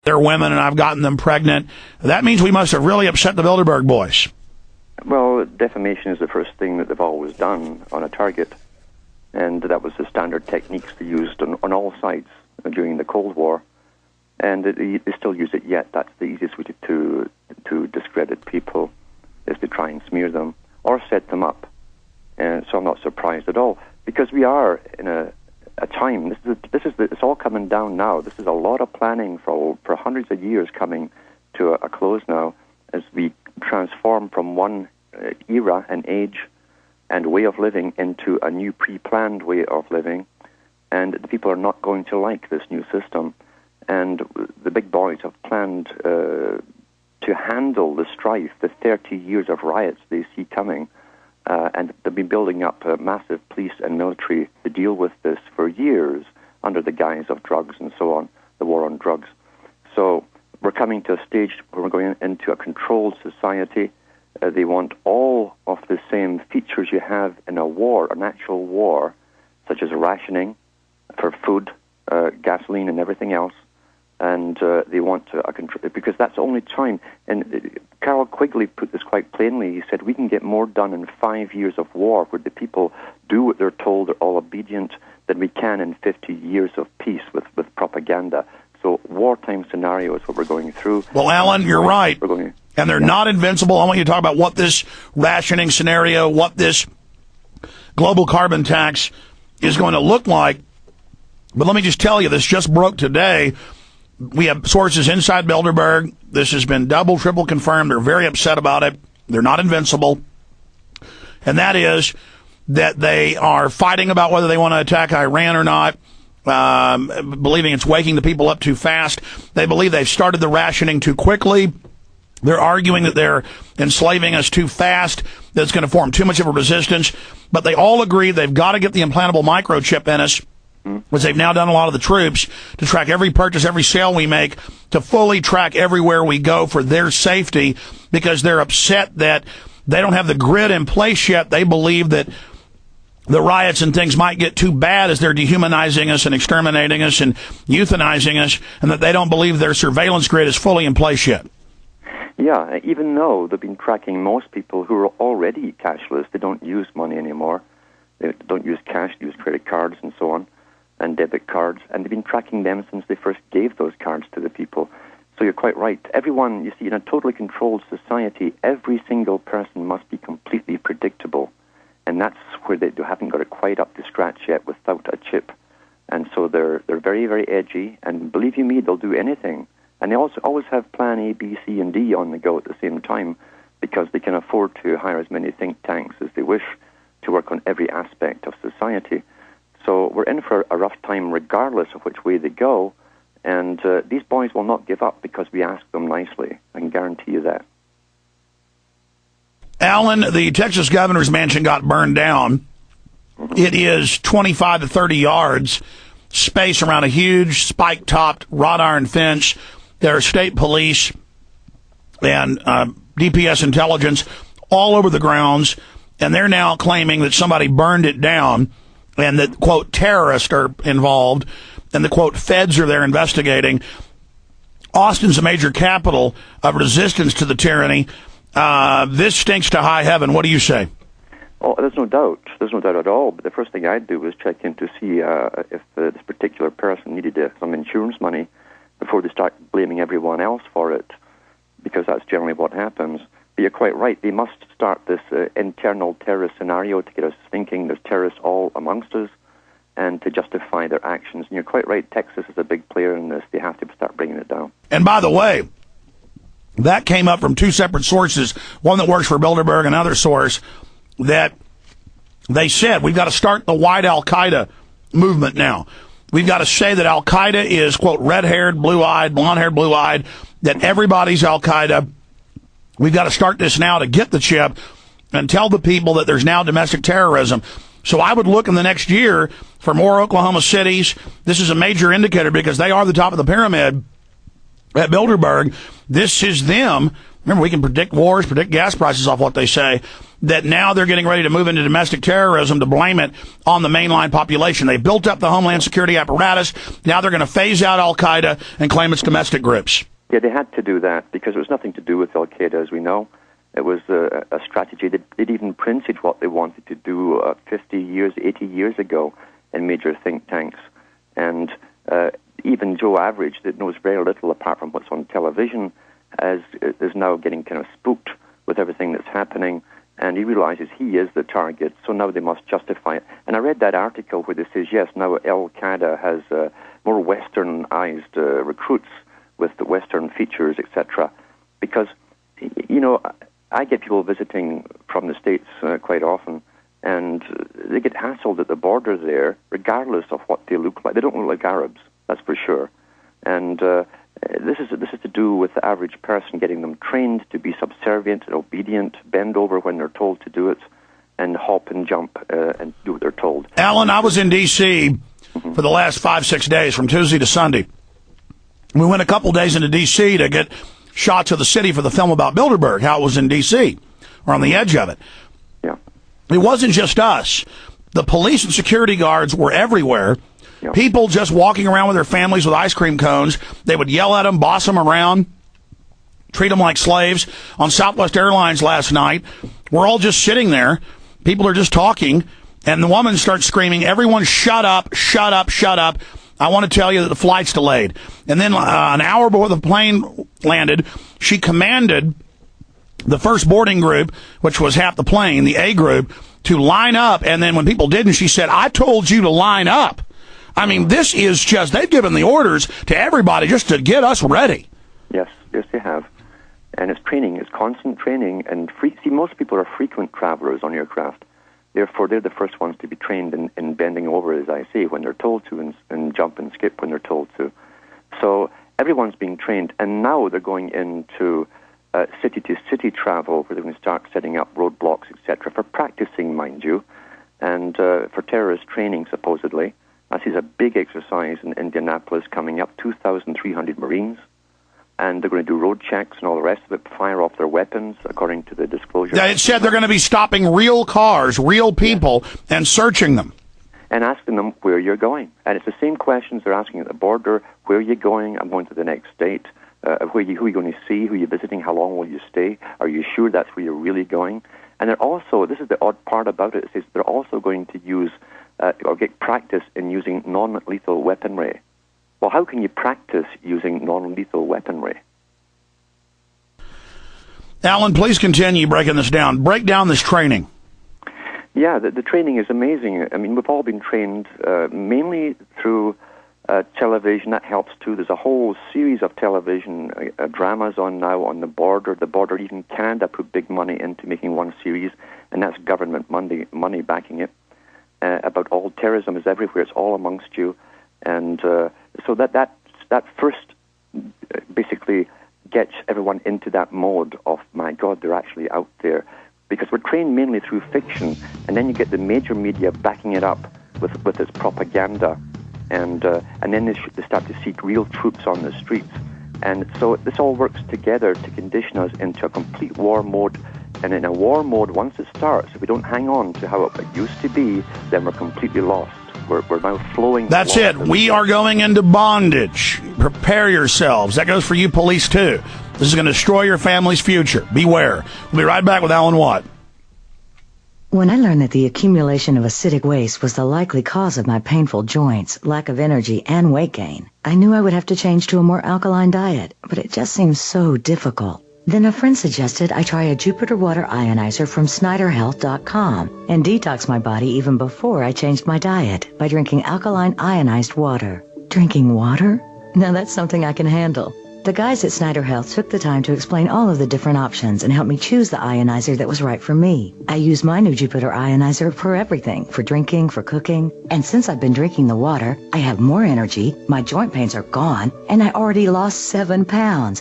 they're women and I've gotten them pregnant. That means we must have really upset the Bilderberg boys. Well, defamation is the first thing that they've always done on a target, and that was the standard techniques they used on all sides during the Cold War, and they still use it yet. That's the easiest way to discredit people, is to try and smear them or set them up. And so I'm not surprised at all, because we are in a time. It's all coming down now. This is a lot of planning for hundreds of years coming to a close now, as we transform from one era and age and way of living into a new pre-planned way of living, and the people are not going to like this new system. And the big boys have planned to handle the strife, the 30 years of riots they see coming, and they've been building up a massive police and military to deal with this for years under the guise of drugs and so on, the war on drugs. So we're coming to a stage where we're going into a controlled society. They want all of the same features you have in a war, an actual war, such as rationing for food, gasoline, and everything else. And they want to because that's the only time. And Carroll Quigley put this quite plainly. He said, we can get more done in 5 years of war, where the people do what they're told, they're all obedient, than we can in 50 years of peace with propaganda. So wartime scenario is what we're going through. Well, Alan, you're right. And they're not invincible. I want you to talk about what this rationing scenario, what this global carbon tax is going to look like. But let me just tell you, this just broke today. We have sources inside Bilderberg. This has been double, triple confirmed. They're very upset about it. They're not invincible. And that is that they are fighting about whether they want to attack Iran or not, believing it's waking the people up too fast. They believe they've started the rationing too quickly. They're arguing that they're enslaving us too fast, that it's going to form too much of a resistance. But they all agree they've got to get the implantable microchip in us, which they've now done a lot of the troops, to track every purchase, every sale we make, to fully track everywhere we go for their safety, because they're upset that they don't have the grid in place yet. They believe that the riots and things might get too bad as they're dehumanizing us and exterminating us and euthanizing us, and that they don't believe their surveillance grid is fully in place yet. Yeah, even though they've been tracking most people who are already cashless. They don't use money anymore. They don't use cash, they use credit cards and so on, and debit cards. And they've been tracking them since they first gave those cards to the people. So you're quite right. Everyone, you see, in a totally controlled society, every single person must be completely predictable. And that's where they haven't got it quite up to scratch yet without a chip. And so they're very, very edgy. And believe you me, they'll do anything. And they also always have plan A, B, C, and D on the go at the same time, because they can afford to hire as many think tanks as they wish to work on every aspect of society. So we're in for a rough time regardless of which way they go. And these boys will not give up because we ask them nicely. I can guarantee you that. Alan, the Texas governor's mansion got burned down. It is 25 to 30 yards space around a huge spike-topped wrought iron fence. There are state police and DPS intelligence all over the grounds, and they're now claiming that somebody burned it down and that, quote, terrorists are involved, and the, quote, feds are there investigating. Austin's a major capital of resistance to the tyranny. This stinks to high heaven. What do you say? Oh, there's no doubt. There's no doubt at all. But the first thing I'd do was check in to see if this particular person needed some insurance money before they start blaming everyone else for it, because that's generally what happens. But you're quite right. They must start this internal terrorist scenario to get us thinking there's terrorists all amongst us and to justify their actions. And you're quite right. Texas is a big player in this. They have to start bringing it down. And by the way, that came up from two separate sources, one that works for Bilderberg, another source, that they said we've got to start the white Al-Qaeda movement now. We've got to say that Al-Qaeda is, quote, red-haired, blue-eyed, blonde-haired, blue-eyed, that everybody's Al-Qaeda. We've got to start this now to get the chip and tell the people that there's now domestic terrorism. So I would look in the next year for more Oklahoma cities. This is a major indicator because they are the top of the pyramid at Bilderberg. This is them. Remember, we can predict wars, predict gas prices off what they say. that now they're getting ready to move into domestic terrorism to blame it on the mainline population. They built up the Homeland Security apparatus. Now they're going to phase out Al-Qaeda and claim it's domestic groups. Yeah, they had to do that because it was nothing to do with Al-Qaeda, as we know. It was a strategy. They'd even printed what they wanted to do 50 years, 80 years ago in major think tanks. And even Joe Average, that knows very little apart from what's on television, is now getting kind of spooked with everything that's happening. And he realizes he is the target, so now they must justify it. And I read that article where they says, yes, now Al-Qaeda has more westernized recruits with the Western features, etc. Because, you know, I get people visiting from the States quite often, and they get hassled at the border there, regardless of what they look like. They don't look like Arabs, that's for sure. And this is to do with the average person, getting them trained to be subservient and obedient, bend over when they're told to do it, and hop and jump and do what they're told. Alan, I was in D.C. for the last 5-6 days, from Tuesday to Sunday. We went a couple days into D.C. to get shots of the city for the film about Bilderberg, how it was in D.C., or on the edge of it. Yeah. It wasn't just us. The police and security guards were everywhere. Yeah. People just walking around with their families with ice cream cones. They would yell at them, boss them around, treat them like slaves. On Southwest Airlines last night, we're all just sitting there. People are just talking, and the woman starts screaming, everyone shut up, shut up, shut up. I want to tell you that the flight's delayed. And then an hour before the plane landed, she commanded the first boarding group, which was half the plane, the A group, to line up. And then when people didn't, she said, I told you to line up. I mean, this is just, they've given the orders to everybody just to get us ready. Yes, they have. And it's training, it's constant training. And see, most people are frequent travelers on aircraft. Therefore, they're the first ones to be trained in bending over, as I say, when they're told to, and jump and skip when they're told to. So everyone's being trained, and now they're going into city-to-city travel, where they're going to start setting up roadblocks, etc., for practicing, mind you, and for terrorist training, supposedly. I see a big exercise in Indianapolis coming up, 2,300 Marines. And they're going to do road checks and all the rest of it, fire off their weapons, according to the disclosure. Yeah, it said they're going to be stopping real cars, real people, and searching them. And asking them where you're going. And it's the same questions they're asking at the border. Where are you going? I'm going to the next state. Who are you going to see? Who are you visiting? How long will you stay? Are you sure that's where you're really going? And they're also, this is the odd part about it, is they're also going to use, or get practice in using non-lethal weaponry. Well, how can you practice using non-lethal weaponry? Alan, please continue breaking this down. Break down this training. Yeah, the training is amazing. I mean, we've all been trained mainly through television. That helps, too. There's a whole series of television dramas on now on the border. The border, even Canada, put big money into making one series, and that's government money backing it. About all terrorism is everywhere. It's all amongst you. And so that first basically gets everyone into that mode of, my God, they're actually out there. Because we're trained mainly through fiction, and then you get the major media backing it up with its propaganda. And then they start to seek real troops on the streets. And so this all works together to condition us into a complete war mode. And in a war mode, once it starts, if we don't hang on to how it used to be, then we're completely lost. We're now flowing. That's it. We are going into bondage. Prepare yourselves. That goes for you police, too. This is going to destroy your family's future. Beware. We'll be right back with Alan Watt. When I learned that the accumulation of acidic waste was the likely cause of my painful joints, lack of energy, and weight gain, I knew I would have to change to a more alkaline diet, but it just seemed so difficult. Then a friend suggested I try a Jupiter water ionizer from SnyderHealth.com and detox my body even before I changed my diet by drinking alkaline ionized water. Drinking water? Now that's something I can handle. The guys at Snyder Health took the time to explain all of the different options and helped me choose the ionizer that was right for me. I use my new Jupiter ionizer for everything, for drinking, for cooking. And since I've been drinking the water, I have more energy, my joint pains are gone, and I already lost 7 pounds.